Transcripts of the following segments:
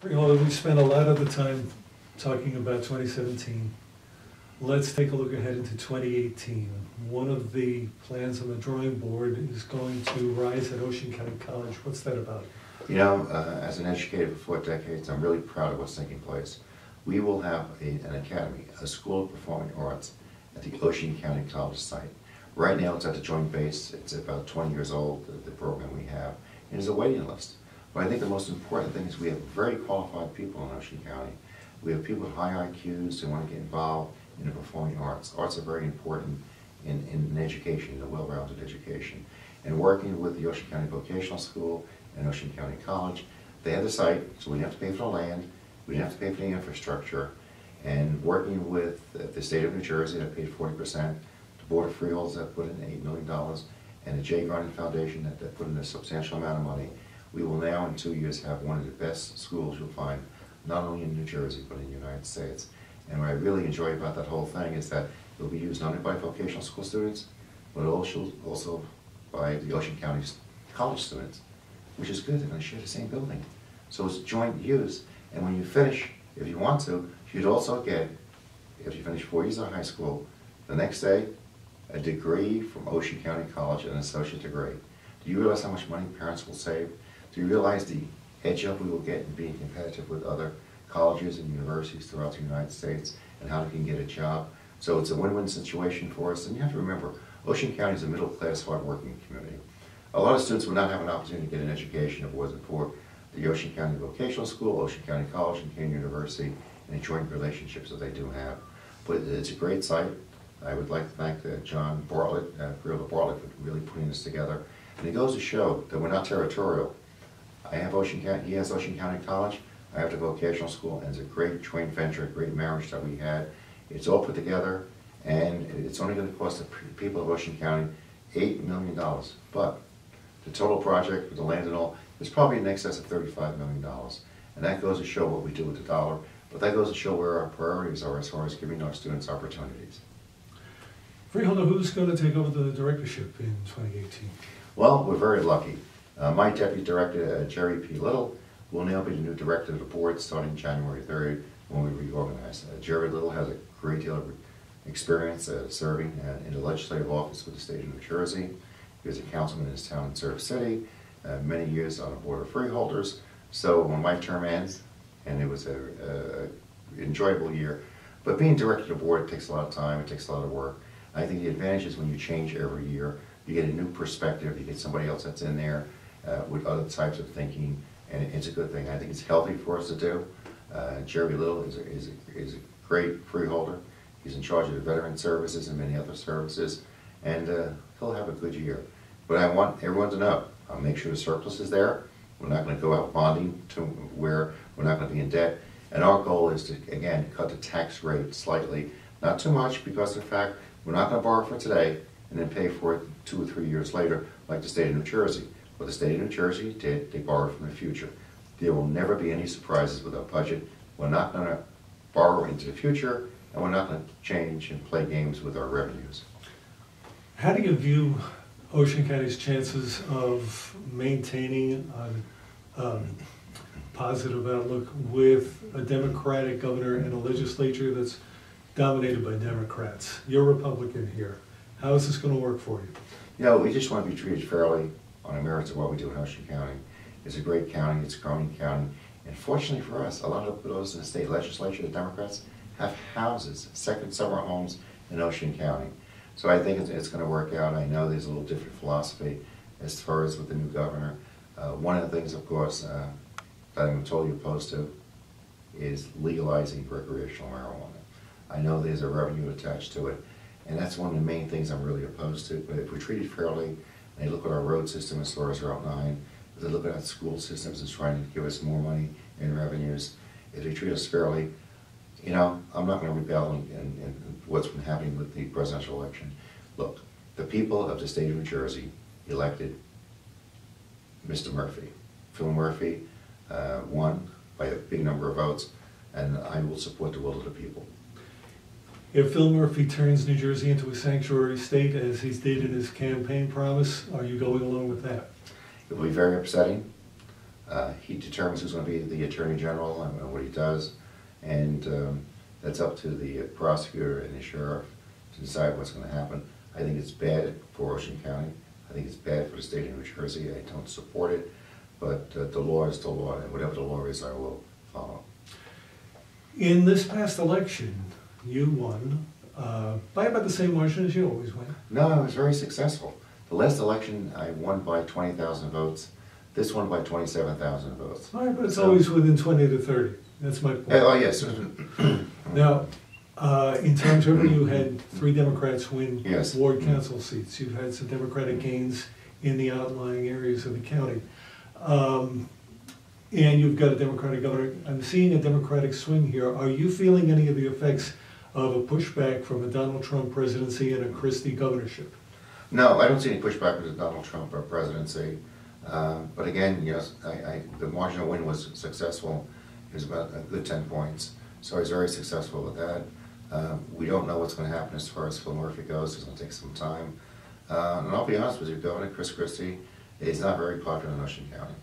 Freeholder, we spent a lot of the time talking about 2017. Let's take a look ahead into 2018. One of the plans on the drawing board is going to rise at Ocean County College. What's that about? You know, as an educator for 4 decades, I'm really proud of what's taking place. We will have an academy, a school of performing arts at the Ocean County College site. Right now it's at the Joint Base. It's about 20 years old, the program we have, and there's a waiting list. But I think the most important thing is we have very qualified people in Ocean County. We have people with high IQs who want to get involved in the performing arts. Arts are very important in education, in a well-rounded education. And working with the Ocean County Vocational School and Ocean County College, they have the site, so we didn't have to pay for the land, we didn't have to pay for the infrastructure. And working with the state of New Jersey that paid 40%, the Board of Freeholders that put in $8 million, and the J. Garden Foundation that put in a substantial amount of money, we will now in 2 years have one of the best schools you'll find, not only in New Jersey, but in the United States. And what I really enjoy about that whole thing is that it will be used not only by vocational school students, but also by the Ocean County College students, which is good. They're going to share the same building. So it's joint use. And when you finish, if you want to, you'd also get, if you finish 4 years of high school, the next day, a degree from Ocean County College, an associate degree. Do you realize how much money parents will save? Do you realize the edge up we will get in being competitive with other colleges and universities throughout the United States, and how they can get a job? So it's a win-win situation for us. And you have to remember, Ocean County is a middle-class, hard-working community. A lot of students would not have an opportunity to get an education if it wasn't for the Ocean County Vocational School, Ocean County College, and Kean University, and the joint relationships that they do have. But it's a great site. I would like to thank John Bartlett, Freeholder Bartlett, for really putting this together. And it goes to show that we're not territorial. I have Ocean County, he has Ocean County College, I have the vocational school, and it's a great joint venture, a great marriage that we had. It's all put together, and it's only going to cost the people of Ocean County $8 million. But the total project with the land and all is probably in excess of $35 million. And that goes to show what we do with the dollar, but that goes to show where our priorities are as far as giving our students opportunities. Freeholder, who's going to take over the directorship in 2018? Well, we're very lucky. My deputy director, Jerry P. Little, will now be the new director of the board starting January 3rd when we reorganize. Jerry Little has a great deal of experience serving in the legislative office with the state of New Jersey. He was a councilman in his town in Surf City, many years on the board of freeholders. So when my term ends, and it was an enjoyable year, but being director of the board takes a lot of time, it takes a lot of work. I think the advantage is when you change every year, you get a new perspective, you get somebody else that's in there with other types of thinking, and it's a good thing. I think it's healthy for us to do. Jerry Little is a great freeholder. He's in charge of the veteran services and many other services, and he'll have a good year. But I want everyone to know, I'll make sure the surplus is there. We're not going to go out bonding to where we're not going to be in debt. And our goal is to, again, cut the tax rate slightly. Not too much, because in fact, we're not going to borrow for today and then pay for it 2 or 3 years later, like the state of New Jersey. What the state of New Jersey did, they borrowed from the future. There will never be any surprises with our budget. We're not going to borrow into the future, and we're not going to change and play games with our revenues. How do you view Ocean County's chances of maintaining a positive outlook with a Democratic governor and a legislature that's dominated by Democrats? You're Republican here. How is this going to work for you? You know, we just want to be treated fairly on the merits of what we do in Ocean County. It's a great county, it's a growing county, and fortunately for us, a lot of those in the state legislature, the Democrats, have houses, second summer homes in Ocean County. So I think it's going to work out. I know there's a little different philosophy as far as with the new governor. One of the things, of course, that I'm totally opposed to is legalizing recreational marijuana. I know there's a revenue attached to it, and that's one of the main things I'm really opposed to. But if we treat it fairly, and they look at our road system as far as Route 9, if they look at our school systems as trying to give us more money in revenues, if they treat us fairly, you know, I'm not going to rebel in what's been happening with the presidential election. Look, the people of the state of New Jersey elected Mr. Murphy. Phil Murphy won by a big number of votes, and I will support the will of the people. If Phil Murphy turns New Jersey into a sanctuary state, as he did in his campaign promise, are you going along with that? It will be very upsetting. He determines who's going to be the Attorney General and what he does, and that's up to the prosecutor and the sheriff to decide what's going to happen. I think it's bad for Ocean County. I think it's bad for the state of New Jersey. I don't support it, but the law is the law, and whatever the law is, I will follow. In this past election, you won by about the same margin as you always win. No, I was very successful. The last election, I won by 20,000 votes. This one by 27,000 votes. All right, but it's always within 20 to 30. That's my point. Oh, yes. Now, in terms of you had 3 Democrats win Yes. ward council seats. You've had some Democratic gains in the outlying areas of the county. And you've got a Democratic governor. I'm seeing a Democratic swing here. Are you feeling any of the effects of a pushback from a Donald Trump presidency and a Christie governorship? No, I don't see any pushback with the Donald Trump presidency. But again, yes, the marginal win was successful. It was about a good 10 points. So I was very successful with that. We don't know what's going to happen as far as Phil Murphy goes. It's going to take some time. And I'll be honest with you, Governor Chris Christie is not very popular in Ocean County.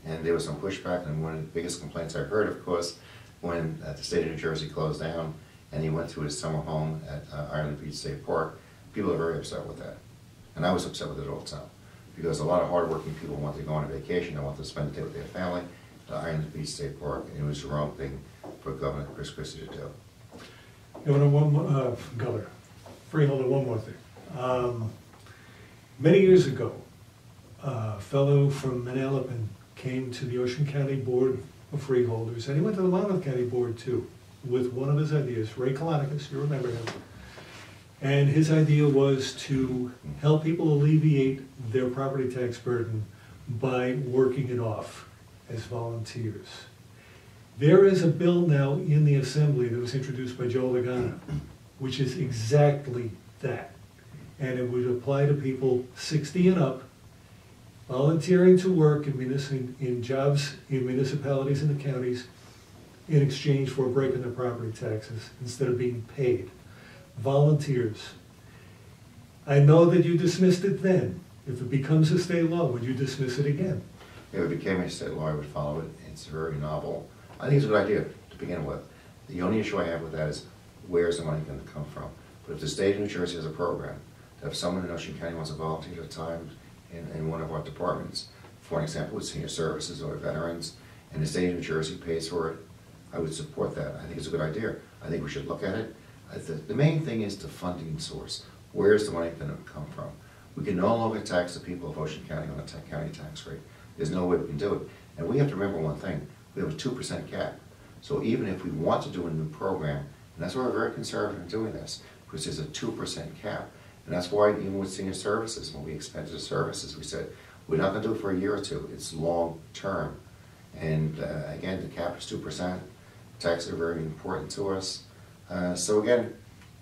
And there was some pushback, and one of the biggest complaints I heard, of course, when the state of New Jersey closed down and he went to his summer home at Island Beach State Park. People are very upset with that. And I was upset with it all the time, because a lot of hardworking people want to go on a vacation, they want to spend the day with their family to Island Beach State Park, and it was the wrong thing for Governor Chris Christie to do. Governor, Freeholder, one more thing. Many years ago, a fellow from Manalapan came to the Ocean County Board of Freeholders, and he went to the Monmouth County Board too, with one of his ideas, Ray Kalanikis, you remember him. And his idea was to help people alleviate their property tax burden by working it off as volunteers. There is a bill now in the Assembly that was introduced by Joe Lagana, which is exactly that. And it would apply to people 60 and up, volunteering to work in jobs in municipalities and the counties in exchange for breaking their property taxes instead of being paid. Volunteers. I know that you dismissed it then. If it becomes a state law, would you dismiss it again? If it became a state law, I would follow it. It's very novel. I think it's a good idea to begin with. The only issue I have with that is, where's the money going to come from? But if the state of New Jersey has a program, that if someone in Ocean County wants to volunteer at a time in one of our departments, for an example, with senior services or veterans, and the state of New Jersey pays for it, I would support that. I think it's a good idea. I think we should look at it. The main thing is the funding source. Where's the money going to come from? We can no longer tax the people of Ocean County on a county tax rate. There's no way we can do it. And we have to remember one thing. We have a 2% cap. So even if we want to do a new program, and that's why we're very conservative in doing this, because there's a 2% cap. And that's why even with senior services, when we expanded the services, we said, we're not going to do it for a year or two. It's long term. And again, the cap is 2%. Taxes are very important to us. So again,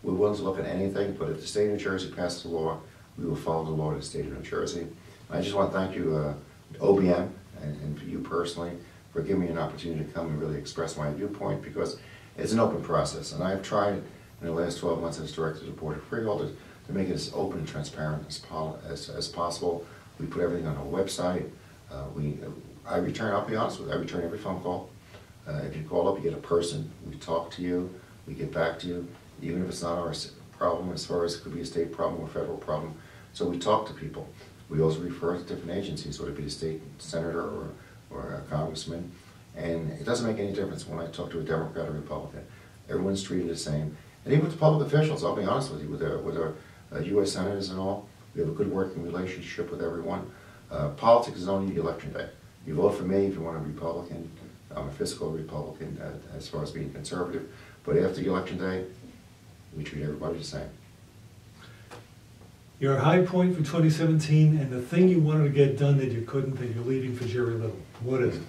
we're willing to look at anything, but if the state of New Jersey passes a law, we will follow the law of the state of New Jersey. I just want to thank you, OBM, and for you personally, for giving me an opportunity to come and really express my viewpoint, because it's an open process. And I've tried in the last 12 months as director of the Board of Freeholders to make it as open and transparent as possible. We put everything on our website. I return, I'll be honest with you, I return every phone call. If you call up, you get a person, we talk to you, we get back to you, even if it's not our problem, as far as it could be a state problem or federal problem. So we talk to people. We also refer to different agencies, whether it be a state senator or a congressman. And it doesn't make any difference when I talk to a Democrat or Republican. Everyone's treated the same. And even with the public officials, I'll be honest with you, with our U.S. senators and all, we have a good working relationship with everyone. Politics is only the election day. You vote for me if you want a Republican. I'm a fiscal Republican as far as being conservative. But after the election day, we treat everybody the same. Your high point for 2017 and the thing you wanted to get done that you couldn't, that you're leaving for Jerry Little. What is it?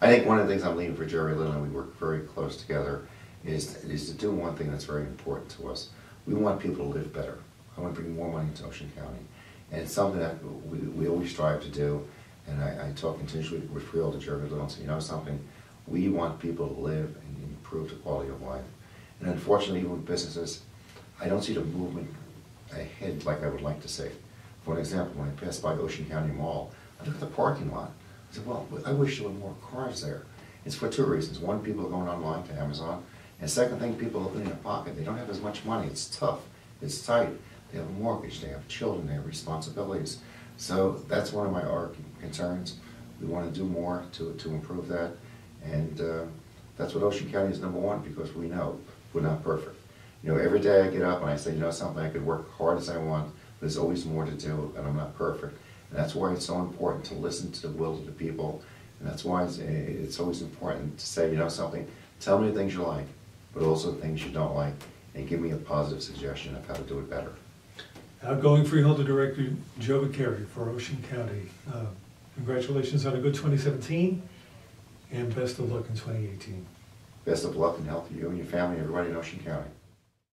I think one of the things I'm leaving for Jerry Little, and we work very close together, is to do one thing that's very important to us. We want people to live better. I want to bring more money to Ocean County. And it's something that we always strive to do. And I talk continuously with Freeholder Jerry Little and say, you know something, we want people to live and improve the quality of life. And unfortunately, even with businesses, I don't see the movement ahead like I would like to see. For an example, when I passed by Ocean County Mall, I looked at the parking lot. I said, well, I wish there were more cars there. It's for two reasons. One, people are going online to Amazon. And second thing, people are in their pocket. They don't have as much money. It's tough. It's tight. They have a mortgage. They have children. They have responsibilities. So that's one of our concerns. We want to do more to improve that. And that's what Ocean County is number one, because we know we're not perfect. You know, every day I get up and I say, you know something, I could work hard as I want, but there's always more to do, and I'm not perfect. And that's why it's so important to listen to the will of the people. And that's why it's always important to say, you know something, tell me the things you like, but also the things you don't like, and give me a positive suggestion of how to do it better. Outgoing Freeholder Director Joe Vicari for Ocean County. Congratulations on a good 2017, and best of luck in 2018. Best of luck and health to you and your family and everybody in Ocean County.